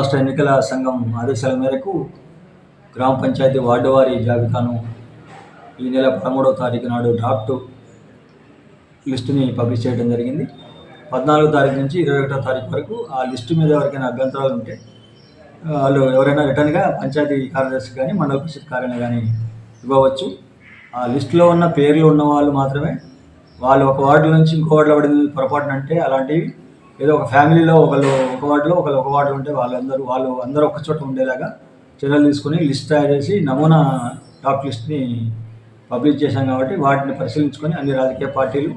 రాష్ట్ర ఎన్నికల సంఘం ఆదేశాల మేరకు గ్రామ పంచాయతీ వార్డు వారి జాబితాను ఈ నెల 13వ తారీఖు నాడు డ్రాఫ్ట్ లిస్టుని పబ్లిష్ చేయడం జరిగింది. 14వ తారీఖు నుంచి 21వ తారీఖు వరకు ఆ లిస్టు మీద ఎవరికైనా అభ్యంతరాలు ఉంటే వాళ్ళు ఎవరైనా రిటర్న్గా పంచాయతీ కార్యదర్శి కానీ మండల పరిషత్ కార్యాలయం కానీ ఇవ్వవచ్చు. ఆ లిస్టులో ఉన్న పేర్లు ఉన్న వాళ్ళు మాత్రమే వాళ్ళు ఒక వార్డు నుంచి ఇంకో వార్డులో పడింది పొరపాటున అంటే అలాంటివి ఏదో ఒక ఫ్యామిలీలో ఒకళ్ళు ఒక వార్డులో ఒకళ్ళు ఒక వార్డులో ఉంటే వాళ్ళందరూ ఒక చోట ఉండేలాగా చర్యలు తీసుకుని లిస్ట్ తయారు చేసి నమూనా టాప్ లిస్ట్ని పబ్లిష్ చేశాం. కాబట్టి వాటిని పరిశీలించుకొని అన్ని రాజకీయ పార్టీలు,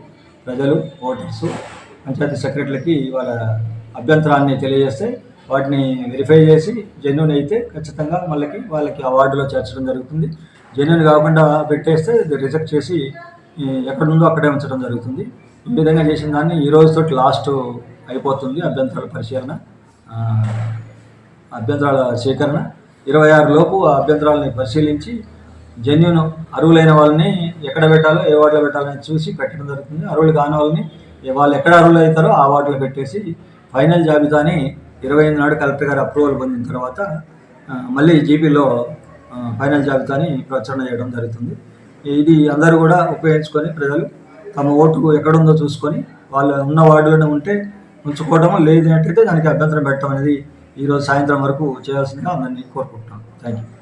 ప్రజలు, ఓటర్సు, పంచాయతీ సెక్రటరీలకి వాళ్ళ అభ్యంతరాన్ని తెలియజేస్తే వాటిని వెరిఫై చేసి జెన్యూన్ అయితే ఖచ్చితంగా వాళ్ళకి ఆ వార్డులో చేర్చడం జరుగుతుంది. జెన్యూన్ కాకుండా పెట్టేస్తే రిజెక్ట్ చేసి ఎక్కడుందో అక్కడే ఉంచడం జరుగుతుంది. ఈ విధంగా చేసిన దాన్ని ఈ రోజుతో లాస్ట్ అయిపోతుంది. అభ్యంతరాల పరిశీలన, అభ్యంతరాల సేకరణ 26 లోపు ఆ అభ్యంతరాలని పరిశీలించి జెన్యూన్ అర్హులైన వాళ్ళని ఎక్కడ పెట్టాలో ఏ వార్డులో పెట్టాలని చూసి పెట్టడం జరుగుతుంది. అర్హులు కాని వాళ్ళని వాళ్ళు ఎక్కడ అర్హులు అవుతారో ఆ వార్డులో పెట్టేసి ఫైనల్ జాబితాని 28 నాడు కలెక్టర్ గారు అప్రూవల్ పొందిన తర్వాత మళ్ళీ జీపీలో ఫైనల్ జాబితాని ప్రచురణ చేయడం జరుగుతుంది. ఇది అందరూ కూడా ఉపయోగించుకొని ప్రజలు తమ ఓటు ఎక్కడుందో చూసుకొని వాళ్ళు ఉన్న వార్డులోనే ఉంటే ఉంచుకోవడము, లేదంటే దానికి అభ్యంతరం పెట్టడం అనేది ఈరోజు సాయంత్రం వరకు చేయాల్సిందిగా అందరినీ కోరుకుంటున్నాను. Thank you.